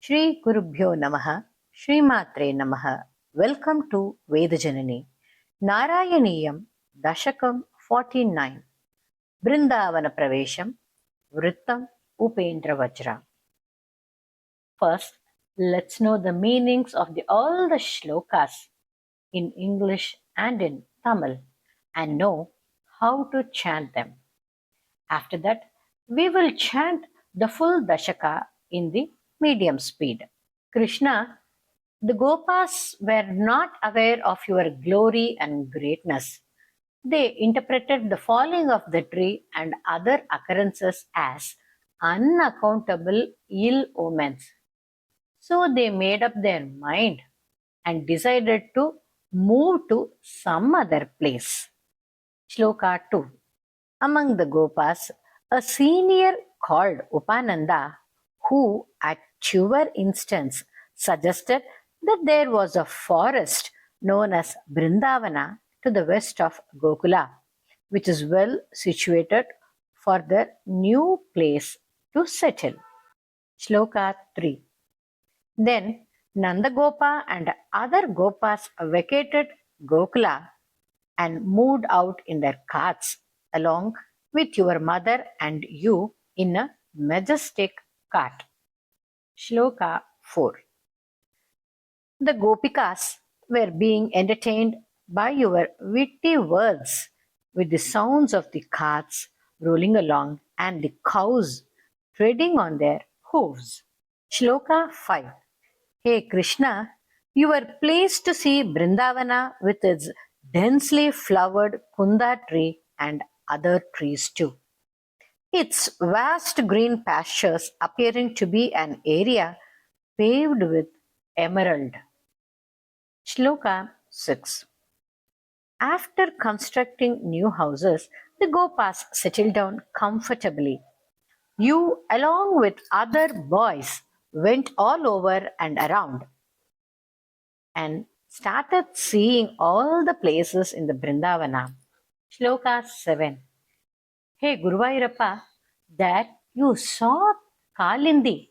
ಶ್ರೀ ಗುರುಭ್ಯೋ ನಮಃ ಶ್ರೀ ಮಾತ್ರೆ ನಮಃ. ವೆಲ್ಕಮ್ ಟು ವೇದಜನನಿ ನಾರಾಯಣೀಯಂ ದಶಕಂ 49 ಬೃಂದಾವನ ಪ್ರವೇಶಂ ವೃತ್ತಂ ಉಪೇಂದ್ರ ವಜ್ರ. First, let's know the meanings of all the shlokas in English and in Tamil and know how to chant them. After that, we will chant the full dashaka in the medium speed. Krishna, the Gopas were not aware of your glory and greatness. They interpreted the falling of the tree and other occurrences as unaccountable ill omens. So they made up their mind and decided to move to some other place. Shloka 2. Among the Gopas, a senior called Upananda, who at your instance suggested that there was a forest known as Brindavana to the west of Gokula, which is well situated for the new place to settle. Shloka 3. Then Nandagopa and other Gopas vacated Gokula and moved out in their carts along with your mother and you in a majestic cart. Shloka 4. The Gopikas were being entertained by your witty words with the sounds of the carts rolling along and the cows treading on their hooves. Shloka 5. Hey Krishna, you were pleased to see Brindavana with its densely flowered kunda tree and other trees too. Its vast green pastures appearing to be an area paved with emerald. Shloka 6. After constructing new houses, the Gopas settled down comfortably. You, along with other boys, went all over and around and started seeing all the places in the Brindavana. Shloka 7. Hey Guruvayurappa, that you saw Kalindi,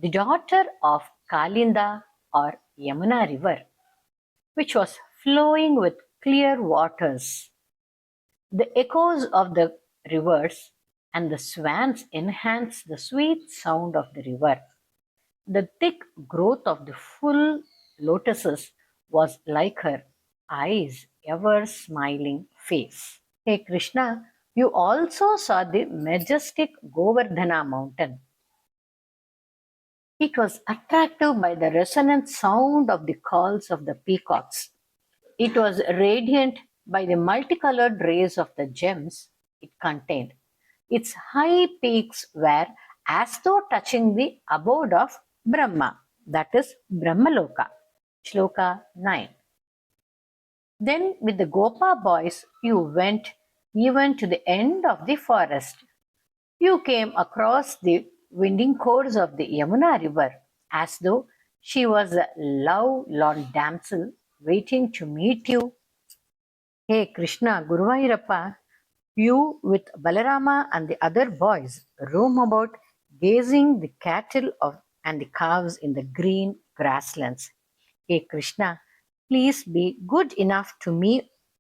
the daughter of Kalinda or Yamuna river, which was flowing with clear waters. The echoes of the rivers and the swans enhanced the sweet sound of the river. The thick growth of the full lotuses was like her eyes, ever smiling face. Hey Krishna, you also saw the majestic Govardhana mountain. It was attractive by the resonant sound of the calls of the peacocks. It was radiant by the multicolored rays of the gems it contained. Its high peaks were as though touching the abode of Brahma, that is Brahmaloka. Shloka 9. Then with the Gopa boys you went even to the end of the forest. You came across the winding course of the Yamuna river as though she was a love-lorn damsel waiting to meet you. Hey Krishna, Guruvayurappa, you with Balarama and the other boys roam about gazing the cattle and the calves in the green grasslands. Hey Krishna, please be good enough to me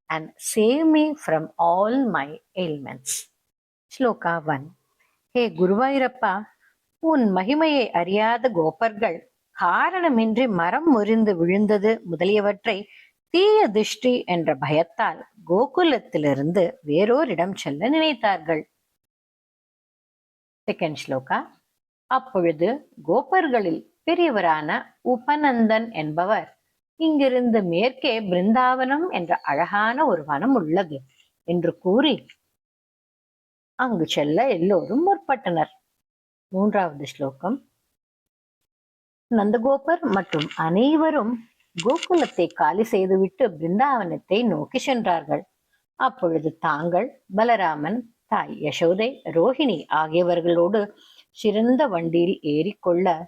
and save me from all my ailments. Shloka 1. ஹே குருவாயூரப்பா, உன் மகிமையை அறியாத கோபர்கள் காரணமின்றி மரம் முறிந்து விழுந்தது முதலியவற்றை தீய திருஷ்டி என்ற பயத்தால் கோகுலத்திலிருந்து வேறோரிடம் செல்ல நினைத்தார்கள். செகண்ட் ஸ்லோகா. அப்பொழுது கோபர்களில் பெரியவரான உபநந்தன் என்பவர், இங்கிருந்து மேற்கே பிருந்தாவனம் என்ற அழகான ஒரு வனம் உள்ளது என்று கூறி அங்கு செல்ல எல்லோரும் முற்பட்டனர். மூன்றாவது ஸ்லோகம். நந்தகோபர் மற்றும் அனைவரும் கோகுலத்தை காலி செய்துவிட்டு பிருந்தாவனத்தை நோக்கி சென்றார்கள். அப்பொழுது தாங்கள் பலராமன், தாய் யசோதை, ரோஹிணி ஆகியவர்களோடு சிறந்த வண்டியில் ஏறிக்கொள்ள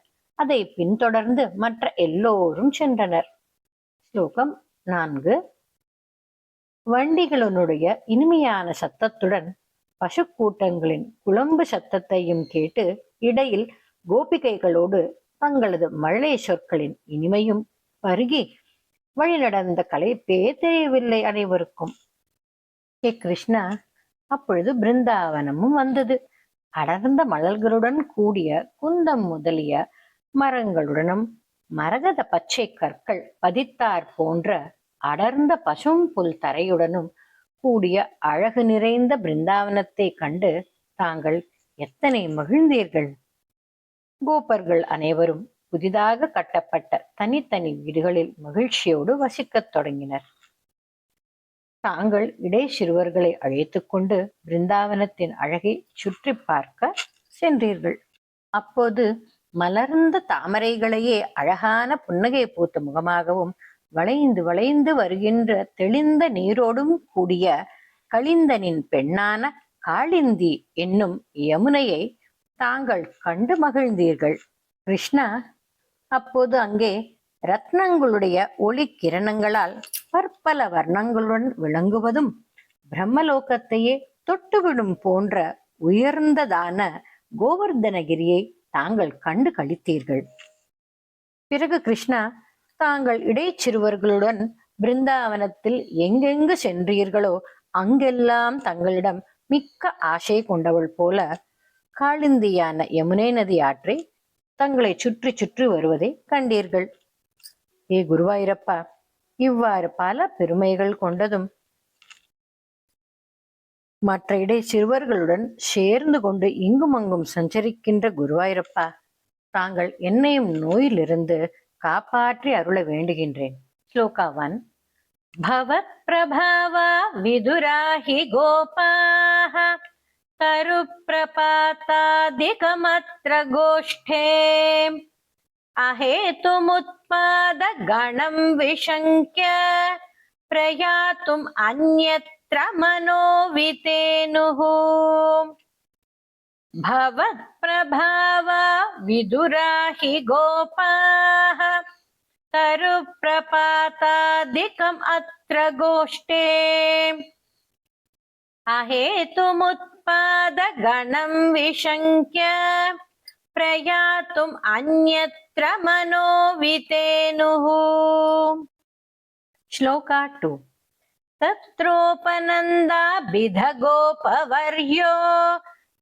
அதை பின்தொடர்ந்து மற்ற எல்லோரும் சென்றனர். ஸ்லோகம் 4. வண்டிகளுடைய இனிமையான சத்தத்துடன் பசுக்கூட்டங்களின் குளம்பு சத்தத்தையும் கேட்டு இடையில் கோபிகைகளோடு தங்களது மழலை சொற்களின் இனிமையும் பருகி வழி நடந்த களைப்பே தெரியவில்லை அனைவருக்கும். ஹே கிருஷ்ணா, அப்பொழுது பிருந்தாவனமும் வந்தது. அடர்ந்த மலர்களுடன் கூடிய குந்தம் முதலிய மரங்களுடனும் மரகத பச்சை கற்கள் பதித்தார் போன்ற அடர்ந்த பசும் புல் தரையுடனும் கூடிய அழகு நிறைந்த பிருந்தாவனத்தை கண்டு தாங்கள் எத்தனை மகிழ்ந்தீர்கள். கோபர்கள் அனைவரும் புதிதாக கட்டப்பட்ட தனித்தனி வீடுகளில் மகிழ்ச்சியோடு வசிக்கத் தொடங்கினர். தாங்கள் இடை சிறுவர்களை அழைத்துக் கொண்டு பிருந்தாவனத்தின் அழகை சுற்றி பார்க்க சென்றீர்கள். அப்போது மலர்ந்த தாமரைகளையே அழகான புன்னகை பூத்த முகமாகவும் வளைந்து வளைந்து வருகின்ற தெளிந்த நீரோடும் கூடிய கலிந்தனின் பெண்ணான காளிந்தி என்னும் யமுனையை தாங்கள் கண்டு மகிழ்ந்தீர்கள். கிருஷ்ணா, அப்போது அங்கே ரத்னங்களுடைய ஒளி கிரணங்களால் பற்பல வர்ணங்களுடன் விளங்குவதும் பிரம்மலோகத்தையே தொட்டுவிடும் போன்ற உயர்ந்ததான கோவர்தனகிரியை தாங்கள் கண்டு களித்தீர்கள். பிறகு கிருஷ்ணா, தாங்கள் இடைச்சிறுவர்களுடன் பிருந்தாவனத்தில் எங்கெங்கு சென்றீர்களோ அங்கெல்லாம் தங்களிடம் மிக்க ஆசை கொண்டவள் போல காளிந்தியான யமுனை நதி ஆற்றை தங்களை சுற்றி சுற்றி வருவதை கண்டீர்கள். ஏ குருவாயூரப்பா, இவ்வாறு பல பெருமைகள் கொண்டதும் மற்ற இடை சிறுவர்களுடன் சேர்ந்து கொண்டு இங்கும் அங்கும் சஞ்சரிக்கின்ற குருவாயூரப்பா, தாங்கள் என்னையும் நோயிலிருந்து காப்பாற்றி அருள வேண்டுகின்றேன். ஸ்லோகா 1. பவத் பிரபாவா விதுராஹி கோபாஹ தரு பிரபாதாதிகமத்ர கோஷ்டே அஹேதுமுத்பாத கணம் விஷங்க்ய பிரயாத்தும் அன்யத்ர மனோவிதேனுஹ. பவத் பிரபாவா விதுராஹி கோபாஹ தரு பிரபாதாதிகம் அத்ர கோஷ்டே அஹேதுமுத்பாத கணம் விஷங்க்ய பிரயாத்தும் அன்யத்ர மனோவிதேனுஹ. ஸ்லோகா 2. தத்ரோபநந்தாபித கோபவர்யோ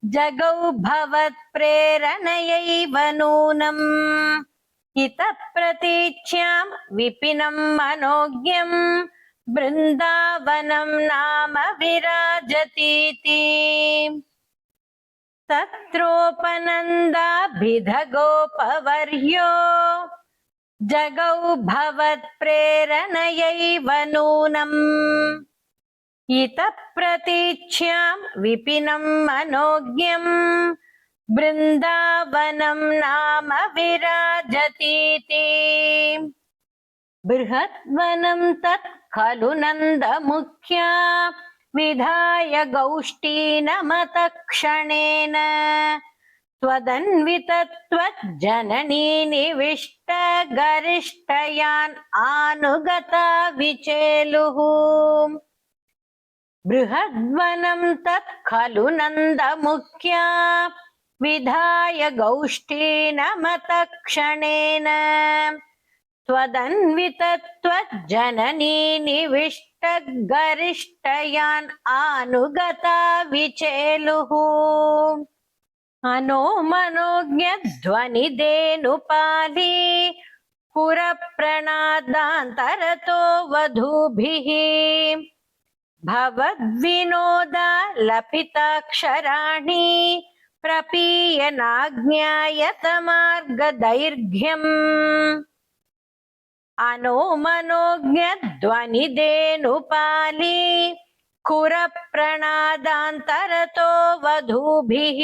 ஜகௌ பவத் பிரேரணயைவ நூனம் இத பிரதீச்யாம் விபினம் மனோக்யம் பிருந்தாவனம் நாம விராஜதீதி. தத்ரோபநந்தாபித கோபவர்யோ ஜகௌ பவத் பிரேரணயைவ நூனம் இத பிரதீச்யாம் விபினம் மனோக்யம் பிருந்தாவனம் நாம விராஜதீதி. பிருஹத்வனம் தத் खलु नंद मुख्या विधाय गौष्ठीनमतक्षणेन त्वदन्वितत्वज्जननी निविष्ट गरिष्ठयान् आनुगता विचेलुः. बृहद्वनं तत् खलु नंद मुख्या विधाय गौष्ठीनमतक्षणेन त्वदन्वितत्वज्जननी निविष्ट गरिष्ठयान् आनुगता विचेलुः. अनोमनोज्ञध्वनिदेनुपाली पुरप्रणादान्तरतो वधूभिः भवद्विनोदा लपिताक्षराणि प्रपीयनाज्ञायतमार्गदैर्घ्यम्. अनोमनोज्ञध्वनिदेनुपाली खुरप्रणादान्तरतो वधूभिः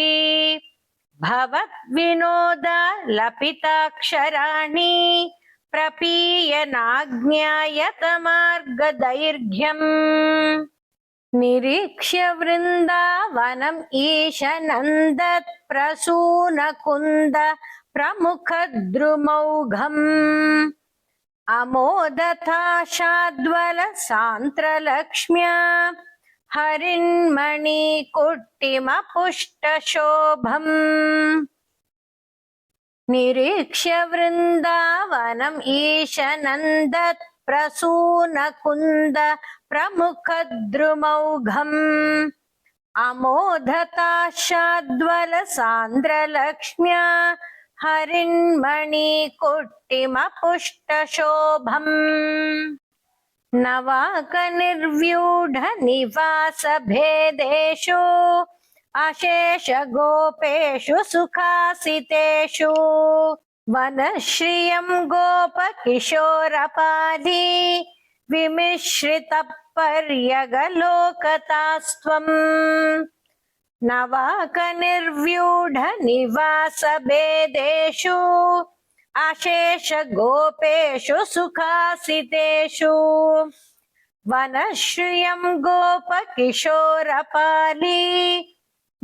भवद्विनोदा लपिताक्षराणि प्रपीयनाज्ञायतमार्गदैर्घ्यम्. निरीक्ष्य वृन्दावनम् ईशनन्दत् प्रसूनकुन्द प्रमुखद्रुमौघम् अमोदथाशाद्वल सान्त्रलक्ष्म्या हरिन्मणिकुट्टिमपुष्टशोभम्. निरीक्ष्य वृन्दावनम् ईशनन्दत् प्रसूनकुन्द प्रमुखद्रुमौघम् अमोधताशाद्वलसान्द्रलक्ष्म्या हरिन्मणिकुट्टिमपुष्टशोभम् नवाकनिर्व्यूढनिवासभेदेषु अशेषगोपेषु सुखासितेषु वनश्रियं गोपकिशोरपाली विमिश्रितपर्यगलोकतास्त्वम् नवाकनिर्व्यूढनिवासभेदेषु अशेषगोपेषु सुखासितेषु वनश्रियं गोपकिशोरपाली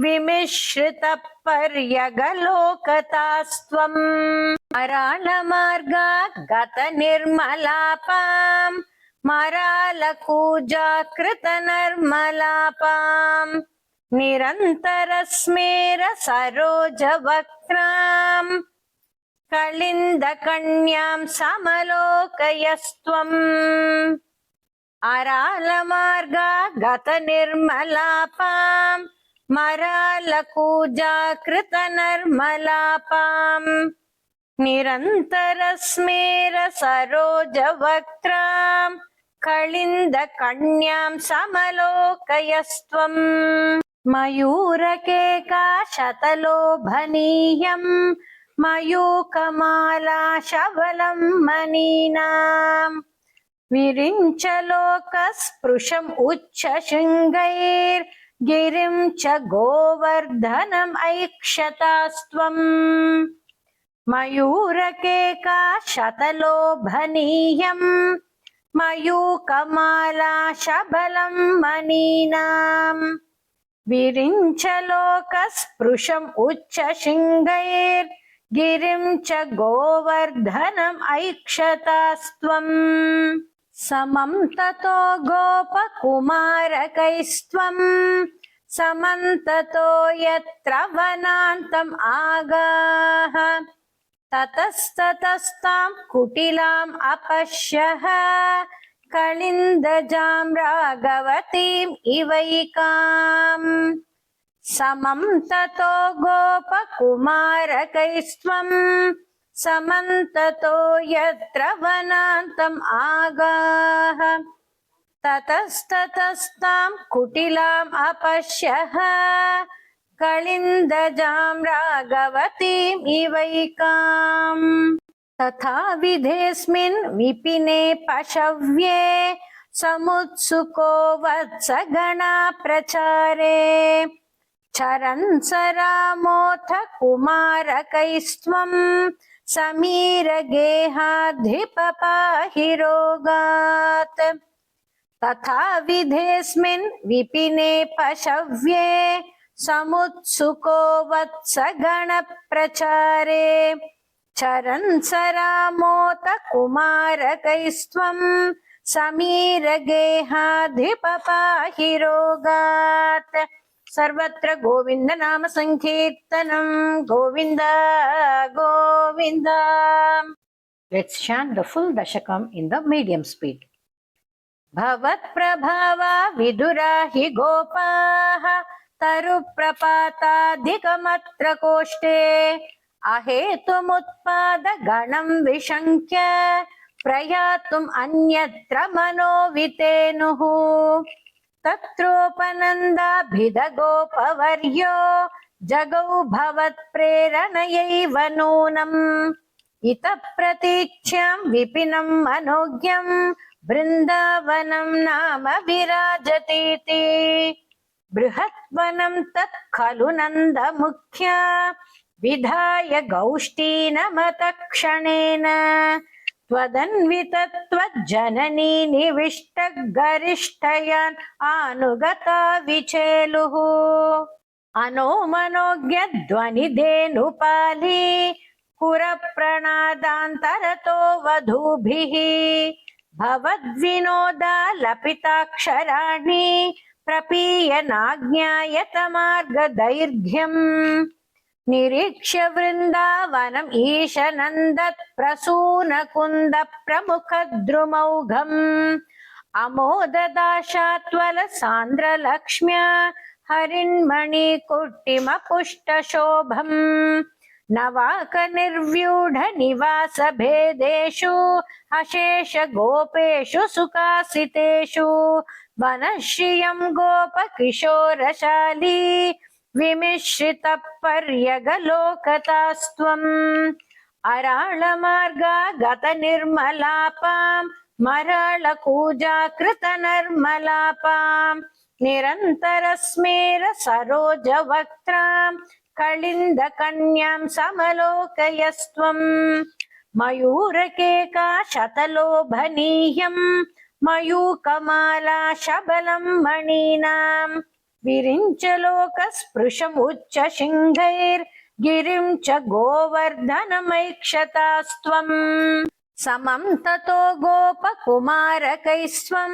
विमिश्रितपर्यगलोकतास्त्वम् मरालमार्गागतनिर्मलापां मरालकूजाकृतनर्मलापां निरन्तरस्मेरसरोजवक्त्रां कलिन्दकन्यां समलोकयस्त्वम् अरालमार्गागतनिर्मलापां मरालकूजाकृतनर्मलापां निरन्तरस्मेरसरोजवक्त्रां कलिन्दकन्यां समलोकयस्त्वम् मयूरकेकाशतलोभनीयं मयूकमालाशबलं मनीनाम् विरिञ्चलोकस्पृशम् उच्चशृङ्गैर्गिरिं च गोवर्धनम् ऐक्षतास्त्वम् मयूरकेकाशतलोभनीयं मयूकमालाशबलं मनीनाम् विरिञ्चलोकस्पृशम् उच्चशृङ्गैर्गिरिं च गोवर्धनम् ऐक्षतास्त्वम् समं ततो गोपकुमारकैस्त्वं समं ततो यत्र वनान्तम् आगाः ततस्ततस्तां कुटिलाम् अपश्यः कलिन्दजां राघवतीम् इवैकाम् समं ततो गोपकुमारकैस्त्वं समं ततो यत्र वनान्तम् आगाः ततस्ततस्तां कुटिलाम् अपश्यः कलिन्दजां राघवतीम् इवैकाम् तथा विधेऽस्मिन् विपिने पशव्ये समुत्सुको वत्सगणा प्रचारे चरन् स रामोऽथ कुमारकैस्त्वं समीरगेहाधिपपाहि रोगात् तथा विधेऽस्मिन् विपिने पशव्ये समुत्सुको वत्सगणप्रचारे चरन् स रामोऽथ कुमारकैस्त्वं समीरगेहाधिपपाहि रोगात् सर्वत्र गोविंद नाम संकीर्तनम Govind Govind. Let's chant the full dashakam in the medium speed. Bhavat prabhava vidurahi gopaha taruprapatadhikamatra koshte ahetumutpada ganam vishankya prayatum anyatra manovitenuhu तत्रोपनन्दाभिधगोपवर्यो जगौ भवत्प्रेरणयैव नूनम् इतः प्रतीच्यां विपिनं मनोज्ञं बृन्दावनं नाम विराजतीति बृहद्वनं तत् खलु नन्दमुख्या विधाय गौष्ठीनमतक्षणेन त्वदन्वितत्वज्जननी निविष्टगरिष्ठयान् आनुगता विचेलुः अनो मनोज्ञध्वनिधेनुपाली कुरप्रणादान्तरतो वधूभिः भवद्विनोदालपिताक्षराणि प्रपीयनाज्ञायतमार्गदैर्घ्यम् निरीक्ष्य वृन्दावनम् ईशनन्दत् प्रसूनकुन्द प्रमुखद्रुमौघम् अमोददाशात्वल सान्द्रलक्ष्म्या हरिन्मणिकुट्टिमपुष्टशोभम् नवाक निर्व्यूढ निवास भेदेषु अशेष गोपेषु सुखासितेषु वनश्रियं गोप किशोरशाली विमिश्रित पर्यगलोकतास्त्वम् अराळमार्गा गत निर्मलापाम् मराळकूजाकृत नर्मलापाम् निरन्तरस्मेर सरोज वक्त्राम् कलिन्द कन्यां समलोकयस्त्वम् मयूरकेका शतलोभनीयम् मयूकमाला शबलं मणीनाम् विरिञ्च लोकस्पृशमुच्च शिङ्गैर्गिरिं च गोवर्धनमैक्षतास्त्वम् समं ततो गोपकुमारकैस्त्वं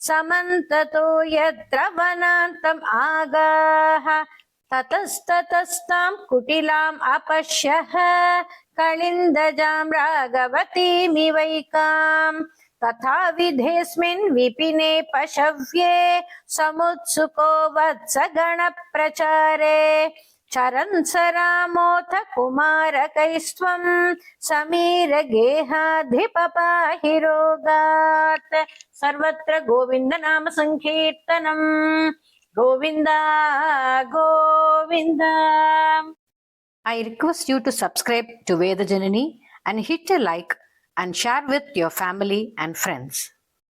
समन्ततो यत्र वनान्तम् आगाः ततस्ततस्तां कुटिलाम् अपश्यः कलिन्दजां राघवतीमिवैकाम् तथा विधेऽस्मिन् विपिने पशव्ये समुत्सुको वत्सगणप्रचारे चरन् स रामोऽथ कुमारकैस्त्वं समीरगेहाधिपपाहि रोगात् सर्वत्र गोविन्द नाम संकीर्तनम् Govinda Govinda. I request you to subscribe to Veda Janani and hit a like and share with your family and friends.